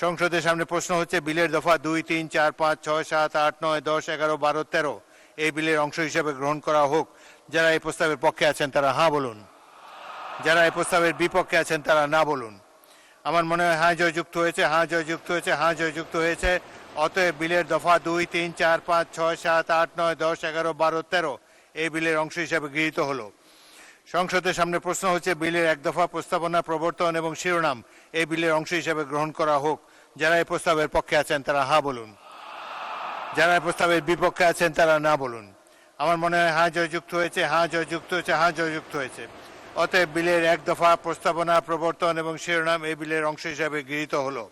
সংসদের সামনে প্রশ্ন হচ্ছে বিলের দফা 2, 3, 4, 5, 6, 7, 8, 9, 10, 11, 12, 13 এই বিলের অংশ হিসেবে গ্রহণ করা হোক। যারা এই প্রস্তাবের পক্ষে আছেন তারা হ্যাঁ বলুন, যারা এই প্রস্তাবের বিপক্ষে আছেন তারা না বলুন। আমার মনে হয় হ্যাঁ জয়যুক্ত হয়েছে, হ্যাঁ জয়যুক্ত হয়েছে, হ্যাঁ জয়যুক্ত হয়েছে। অতএব বিলের দফা 2, 3, 4, 5, 6, 7, 8, 9, 10, 11, 12, 13 এই বিলের অংশ হিসেবে গৃহীত হলো। সংসদের সামনে প্রশ্ন হচ্ছে বিলের এক দফা প্রস্তাবনা, প্রবর্তন এবং শিরোনাম এই বিলের অংশ হিসেবে গ্রহণ করা হোক। যারা এই প্রস্তাবের পক্ষে আছেন তারা হ্যাঁ বলুন, যারা এই প্রস্তাবের বিপক্ষে আছেন তারা না বলুন। আমার মনে হয় হ্যাঁ জয়যুক্ত হয়েছে, হ্যাঁ জয়যুক্ত হয়েছে, হ্যাঁ জয়যুক্ত হয়েছে। অতএব বিলের এক দফা প্রস্তাবনা, প্রবর্তন এবং শিরোনাম এই বিলের অংশ হিসেবে গৃহীত হলো।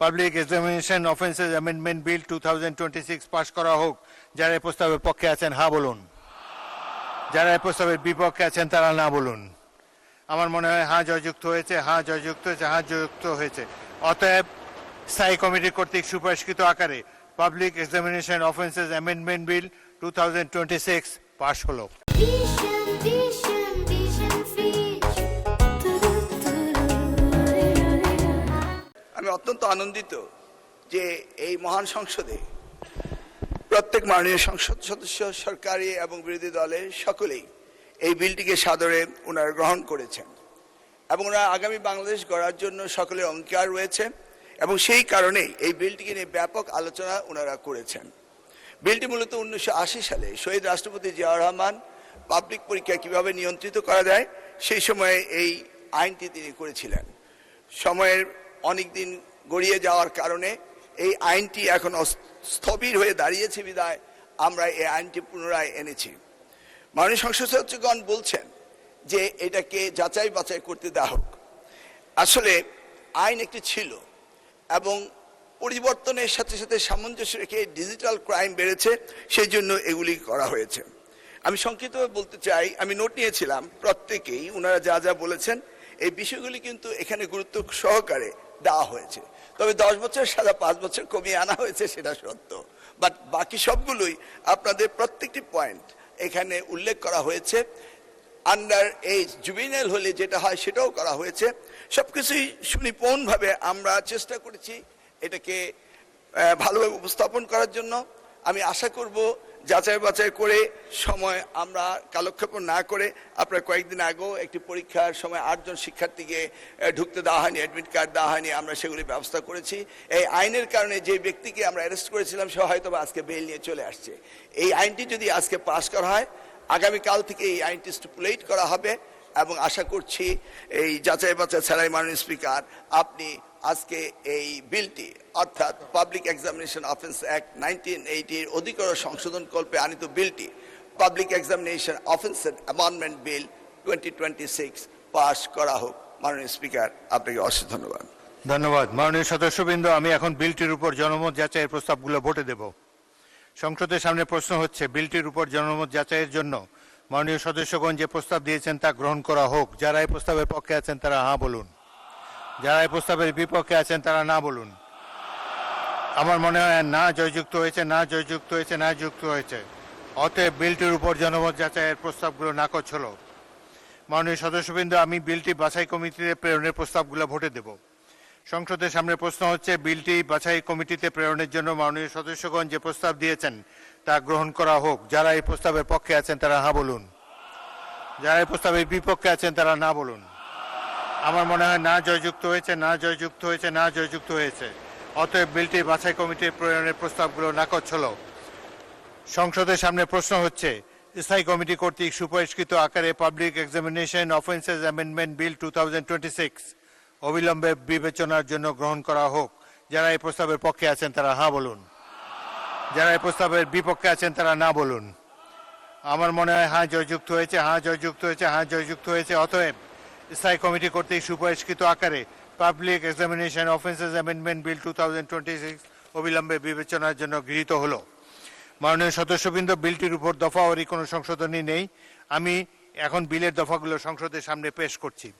Public examination offences amendment bill 2026 পাশ করা হোক। যারা এই প্রস্তাবের পক্ষে আছেন হ্যাঁ বলুন, যারা এই প্রস্তাবের বিপক্ষে আছেন তারা না বলুন। আমার মনে হয় হ্যাঁ জয়যুক্ত হয়েছে, হ্যাঁ জয়যুক্ত হয়েছে, হ্যাঁ জয়যুক্ত হয়েছে। অতএব স্থায়ী কমিটি কর্তৃক সুপারিশকৃত আকারে public examination offences amendment bill 2026 পাশ হলো। আমি অত্যন্ত আনন্দিত যে এই মহান সংসদে প্রত্যেক মাননীয় সংসদ সদস্য, সরকারি এবং বিরোধী দলের সকলেই এই বিলটিকে সাদরে ওনারা গ্রহণ করেছেন এবং ওনারা আগামী বাংলাদেশ গড়ার জন্য সকলের অঙ্গীকার রয়েছে এবং সেই কারণেই এই বিলটিকে নিয়ে ব্যাপক আলোচনা ওনারা করেছেন। বিলটি মূলত 1980 সালে শহীদ রাষ্ট্রপতি জিয়াউর রহমান পাবলিক পরীক্ষা কিভাবে নিয়ন্ত্রিত করা যায় সেই সময়ে এই আইনটি তিনি করেছিলেন। সময়ের অনেক দিন গড়িয়ে যাওয়ার কারণে এই আইনটি এখন স্থবির হয়ে দাঁড়িয়েছে বিধায় আমরা এই আইনটি পুনরায় এনেছি। মাননীয় সংসদ সদস্যগণ বলছেন যে এটাকে যাচাই বাছাই করতে দেওয়া হোক। আসলে আইন একটি ছিল এবং পরিবর্তনের সাথে সাথে সামঞ্জস্য রেখে ডিজিটাল ক্রাইম বেড়েছে, সেই জন্য এগুলি করা হয়েছে। আমি সংক্ষিপ্তভাবে বলতে চাই, আমি নোট নিয়েছিলাম প্রত্যেকেই ওনারা যা যা বলেছেন এই বিষয়গুলি কিন্তু এখানে গুরুত্ব সহকারে দেওয়া হয়েছে। তবে 10 বছর সাজা 5 বছর কমিয়ে আনা হয়েছে সেটা সত্য, বাট বাকি সবগুলোই আপনাদের প্রত্যেকটি পয়েন্ট এখানে উল্লেখ করা হয়েছে। আন্ডার এজ জুবিনাইল হলে যেটা হয় সেটাও করা হয়েছে। সবকিছুই সুনিপুণভাবে আমরা চেষ্টা করেছি এটাকে ভালোভাবে উপস্থাপন করার জন্য। আমি আশা করব যাচাই বাছাই করে সময় আমরা কালক্ষেপণ না করে, আপনার কয়েকদিন আগেও একটি পরীক্ষার সময় 8 জন শিক্ষার্থীকে ঢুকতে দেওয়া হয়নি, অ্যাডমিট কার্ড দেওয়া হয়নি, আমরা সেগুলি ব্যবস্থা করেছি। এই আইনের কারণে যে ব্যক্তিকে আমরা অ্যারেস্ট করেছিলাম সে হয়তো আজকে বেল নিয়ে চলে আসছে। এই আইনটি যদি আজকে পাস করা হয়, আগামীকাল থেকে এই আইনটি স্টিপুলেট করা হবে এবং আশা করছি এই যাচাই বাছাই ছাড়াই মাননীয় স্পিকার আপনি আজকে এই বিলটি অর্থাৎ পাবলিক এক্সামিনেশন অফেন্স অ্যাক্ট 1980 অধিকতর সংশোধন কল্পে আনিত বিলটি public examination offence amendment bill 2026 pass করা হোক। মাননীয় স্পিকার আপনাকে অশেষ ধন্যবাদ। ধন্যবাদ মাননীয় সদস্যবৃন্দ। আমি এখন বিলটির উপর জনমত যাচাইয়ের প্রস্তাবগুলো ভোটে দেব। সংসদের সামনে প্রশ্ন হচ্ছে বিলটির উপর জনমত যাচাইয়ের জন্য মাননীয় সদস্যগণ যে প্রস্তাব দিয়েছেন তা গ্রহণ করা হোক। যারা এই প্রস্তাবের পক্ষে আছেন তারা হ্যাঁ বলুন, যারা এই প্রস্তাবের বিপক্ষে আছেন তারা না বলুন। আমার মনে হয় না জয়যুক্ত হয়েছে, না জয়যুক্ত হয়েছে, না যুক্ত হয়েছে। অতএব বিলটির উপর জনমত যাচাইয়ের প্রস্তাবগুলো নাকচ হলো। মাননীয় সদস্যবৃন্দ, আমি বিলটি বাছাই কমিটিতে প্রেরণের প্রস্তাবগুলো ভোটে দেব। সংসদের সামনে প্রশ্ন হচ্ছে বিলটি বাছাই কমিটিতে প্রেরণের জন্য মাননীয় সদস্যগণ যে প্রস্তাব দিয়েছেন তা গ্রহণ করা হোক। যারা এই প্রস্তাবের পক্ষে আছেন তারা হ্যাঁ বলুন, যারা এই প্রস্তাবের বিপক্ষে আছেন তারা না বলুন। আমার মনে হয় না জয়যুক্ত হয়েছে, না জয়যুক্ত হয়েছে, না জয়যুক্ত হয়েছে। অতএব বিলটি বাছাই কমিটির প্রেরণের প্রস্তাবগুলো নাকচ হলো। সংসদের সামনে প্রশ্ন হচ্ছে স্থায়ী কমিটি কর্তৃক সুপারিশকৃত আকারে public examination offences amendment bill 2026 অবিলম্বে বিবেচনার জন্য গ্রহণ করা হোক। যারা এই প্রস্তাবের পক্ষে আছেন তারা হ্যাঁ বলুন, যারা এই প্রস্তাবের বিপক্ষে আছেন তারা না বলুন। আমার মনে হয় হ্যাঁ জয়যুক্ত হয়েছে, হ্যাঁ জয়যুক্ত হয়েছে, হ্যাঁ জয়যুক্ত হয়েছে। অতএব স্থায়ী কমিটি কর্তৃক সুপারিশকৃত আকারে public examination offences amendment bill 2026 অবিলম্বে বিবেচনার জন্য গৃহীত হলো। মাননীয় সদস্যবৃন্দ, বিলটির উপর দফাওয়ারি কোনো সংশোধনী নেই। আমি এখন বিলের দফাগুলো সংসদের সামনে পেশ করছি।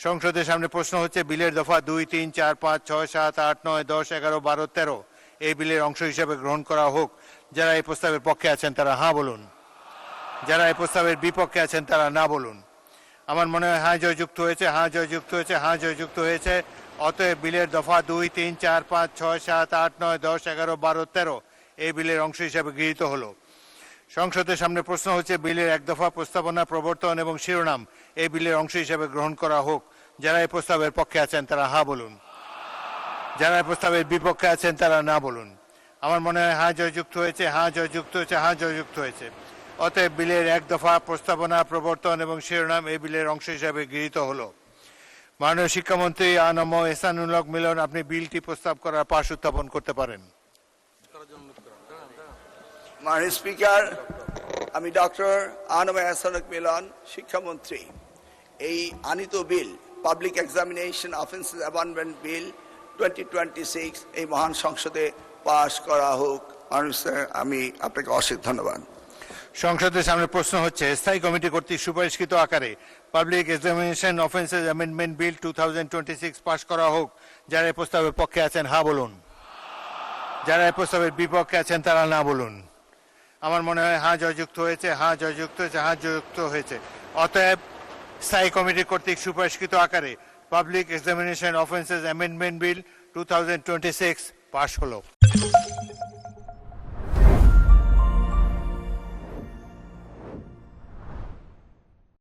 সংসদের সামনে প্রশ্ন হচ্ছে বিলের দফা 2, 3, 4, 5, 6, 7, 8, 9, 10, 11, 12, 13 এই বিলের অংশ হিসেবে গ্রহণ করা হোক। যারা এই প্রস্তাবের পক্ষে আছেন তারা হ্যাঁ বলুন, যারা এই প্রস্তাবের বিপক্ষে আছেন তারা না বলুন। আমার মনে হয় হ্যাঁ জয়যুক্ত হয়েছে, হ্যাঁ জয়যুক্ত হয়েছে, হ্যাঁ জয়যুক্ত হয়েছে। অতএব বিলের দফা 2, 3, 4, 5, 6, 7, 8, 9, 10, 11, 12, 13 এই বিলের অংশ হিসাবে গৃহীত হলো। সংসদের সামনে প্রশ্ন হচ্ছে বিলের এক দফা প্রস্তাবনা প্রবর্তন এবং শিরোনাম এই বিলের অংশ হিসাবে গ্রহণ করা হোক। যারা এই প্রস্তাবের পক্ষে আছেন তারা হা বলুন, যারা এই প্রস্তাবের বিপক্ষে আছেন তারা না বলুন। আমার মনে হয় হা জয়যুক্ত হয়েছে, হা জয়যুক্ত হয়েছে, হা জয়যুক্ত হয়েছে। অতএব বিলের এক দফা প্রস্তাবনা প্রবর্তন এবং শিরোনাম এই বিলের অংশ হিসাবে গৃহীত হলো। মাননীয় শিক্ষামন্ত্রী আনম এহসানুল হক মিলন, আপনি বিলটি প্রস্তাব করার পাশ উত্থাপন করতে পারেন। মাননীয় স্পিকার, আমি ডক্টর আনম এহসানুল হক মিলন, শিক্ষামন্ত্রী, এই আনিত বিল পাবলিক এক্সামিনেশন অফেন্সেস অ্যাবান্ডমেন্ট বিল 2026 এই মহান সংসদে পাশ করা হোক। মাননীয় স্যার, আমি আপনাকে অশেষ ধন্যবাদ। সংসদের সামনে প্রশ্ন হচ্ছে স্থায়ী কমিটি কর্তৃক সুপারিশকৃত আকারে public examination offences amendment bill 2026 পাশ করা হোক। যারা এই প্রস্তাবের পক্ষে আছেন হা বলুন, যারা এই প্রস্তাবের বিপক্ষে আছেন তারা না বলুন। আমার মনে হয় হা জয়যুক্ত হয়েছে, হা জয়যুক্ত হয়েছে, হা জয়যুক্ত হয়েছে। অতএব স্থায়ী কমিটি কর্তৃক সুপারিশকৃত আকারে public examination offences amendment bill 2026 পাশ হলো।